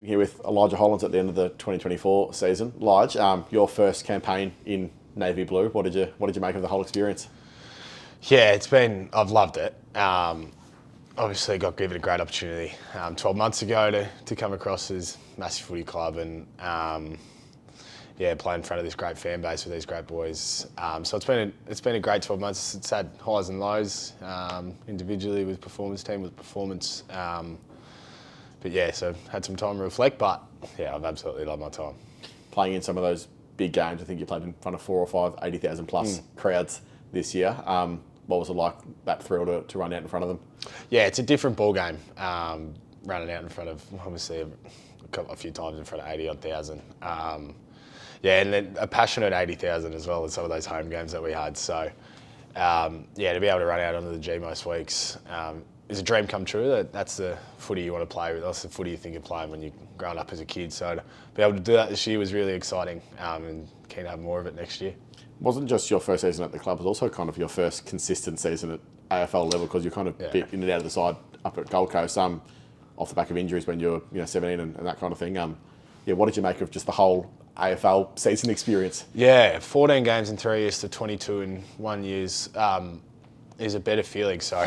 Here with Elijah Hollands at the end of the 2024 season. Lige, your first campaign in navy blue. What did you make of the whole experience? Yeah, I've loved it. Obviously got given a great opportunity 12 months ago to come across this massive footy club and play in front of this great fan base with these great boys. So it's been a great 12 months. It's had highs and lows individually with performance, team with performance. So had some time to reflect, but yeah, I've absolutely loved my time. Playing in some of those big games, I think you played in front of 4 or 5 80,000 plus crowds this year. What was it like, that thrill to run out in front of them? Yeah, it's a different ball game. Running out in front of, obviously, a few times in front of 80-odd thousand. And then a passionate 80,000 as well as some of those home games that we had. So, to be able to run out onto the G most weeks is a dream come true. That's the footy you want to play with. That's the footy you think of playing when you're growing up as a kid. So to be able to do that this year was really exciting and keen to have more of it next year. It wasn't just your first season at the club, it was also kind of your first consistent season at AFL level because you're kind of bit in and out of the side up at Gold Coast off the back of injuries when you were 17 and that kind of thing. What did you make of just the whole AFL season experience? Yeah, 14 games in 3 years to 22 in 1 year is a better feeling. So,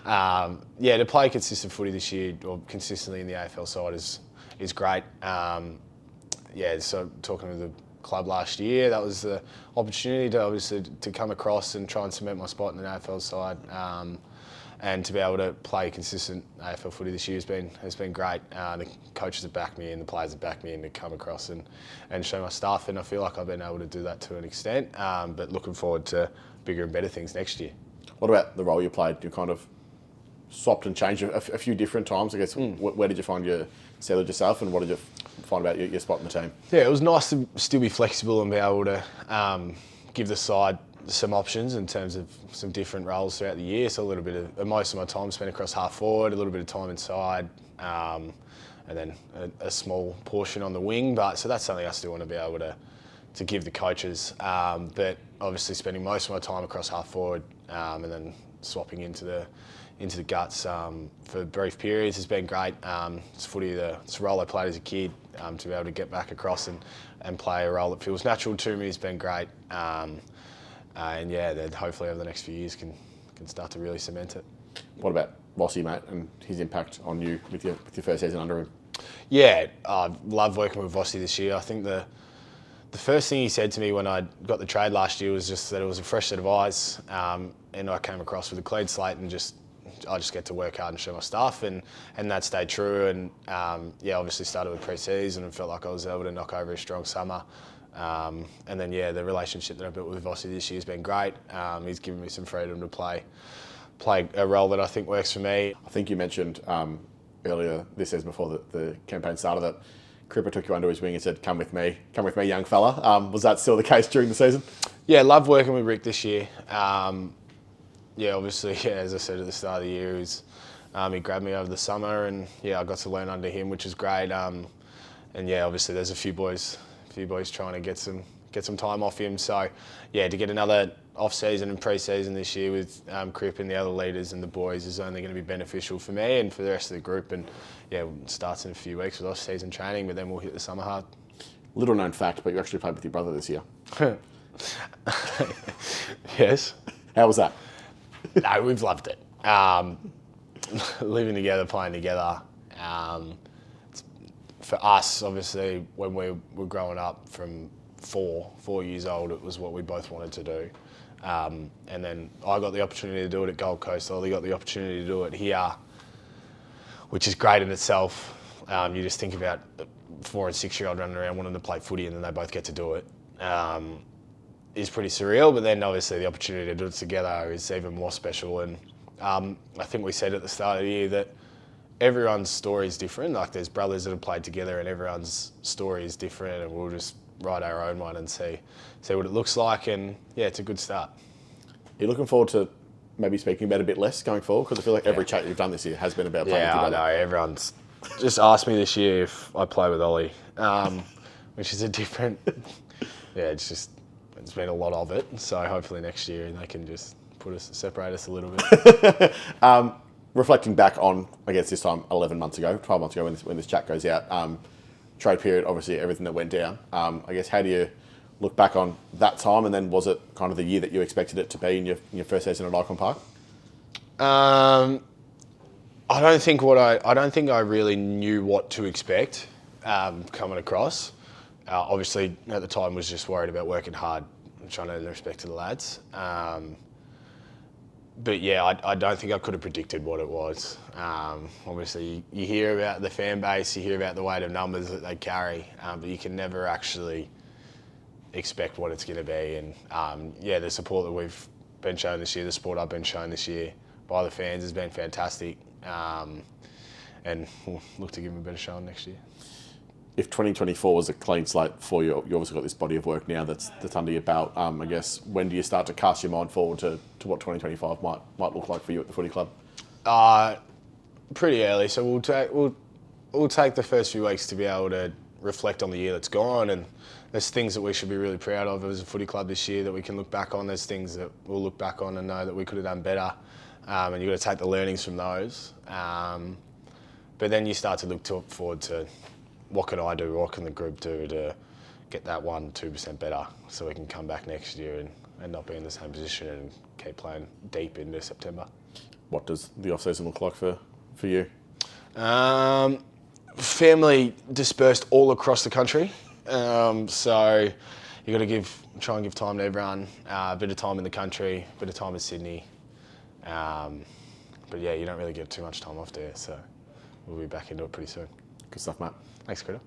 to play consistent footy this year or consistently in the AFL side is great. So talking with the club last year, that was the opportunity to obviously to come across and try and cement my spot in the AFL side. And to be able to play consistent AFL footy this year has been great. The coaches have backed me in, the players have backed me in to come across and show my stuff, and I feel like I've been able to do that to an extent. But looking forward to bigger and better things next year. What about the role you played? You kind of swapped and changed a few different times, I guess. Where did you find you settled yourself, and what did you find about your spot in the team? Yeah, it was nice to still be flexible and be able to give the side some options in terms of some different roles throughout the year. So a little bit of most of my time spent across half forward, a little bit of time inside, and then a small portion on the wing. So that's something I still want to be able to give the coaches. But obviously spending most of my time across half forward and then swapping into the guts for brief periods has been great. It's footy, it's a role I played as a kid. To be able to get back across and play a role that feels natural to me has been great. Then hopefully over the next few years can start to really cement it. What about Rossi, mate, and his impact on you with your first season under him? Yeah, I love working with Rossi this year. I think the first thing he said to me when I got the trade last year was just that it was a fresh set of eyes, and I came across with a clean slate and I just get to work hard and show my stuff, and that stayed true. And obviously started with pre-season and felt like I was able to knock over a strong summer. The relationship that I built with Vossi this year has been great. He's given me some freedom to play a role that I think works for me. I think you mentioned earlier this season before the campaign started that Cripper took you under his wing and said, come with me, young fella. Was that still the case during the season? Yeah, love working with Rick this year. Obviously, as I said at the start of the year, he grabbed me over the summer and I got to learn under him, which is great. Obviously there's a few boys trying to get some time off him. So, to get another off-season and pre-season this year with Cripper and the other leaders and the boys is only going to be beneficial for me and for the rest of the group. And it starts in a few weeks with off-season training, but then we'll hit the summer hard. Little known fact, but you actually played with your brother this year. Yes. How was that? No, we've loved it. Living together, playing together. For us, obviously, when we were growing up from 4 years old, it was what we both wanted to do. And then I got the opportunity to do it at Gold Coast. Ollie got the opportunity to do it here, which is great in itself. You just think about a 4 and 6-year-old running around wanting to play footy and then they both get to do it. Is pretty surreal, but then obviously the opportunity to do it together is even more special. And I think we said at the start of the year that everyone's story is different. Like there's brothers that have played together and everyone's story is different, and we'll just write our own one and see what it looks like. And it's a good start. You're looking forward to maybe speaking about a bit less going forward? Because I feel like every chat you've done this year has been about playing with your brother. Yeah, I know. Everyone's just asked me this year if I play with Ollie, which is a different... it's been a lot of it. So hopefully next year they can just separate us a little bit. reflecting back on, I guess this time 11 months ago, 12 months ago when this chat goes out, trade period, obviously everything that went down. I guess how do you look back on that time, and then was it kind of the year that you expected it to be in your first season at Icon Park? I don't think I really knew what to expect coming across. Obviously, at the time, was just worried about working hard and trying to earn the respect of the lads. But yeah, I don't think I could have predicted what it was. Obviously, you hear about the fan base, you hear about the weight of numbers that they carry, but you can never actually expect what it's going to be. And the support that we've been shown this year, the support I've been shown this year by the fans has been fantastic. And we'll look to give them a better showing next year. If 2024 was a clean slate for you, you obviously got this body of work now that's under your belt. I guess when do you start to cast your mind forward to what 2025 might look like for you at the footy club? Pretty early. So we'll take the first few weeks to be able to reflect on the year that's gone, and there's things that we should be really proud of as a footy club this year that we can look back on. There's things that we'll look back on and know that we could have done better, and you've got to take the learnings from those. But then you start to look forward to what can I do, what can the group do to get that 1-2% better so we can come back next year and not be in the same position and keep playing deep into September. What does the off-season look like for you? Family dispersed all across the country. So you got to try and give time to everyone, a bit of time in the country, a bit of time in Sydney. But yeah, you don't really get too much time off there, so we'll be back into it pretty soon. Good stuff, mate. Thanks, Cripper.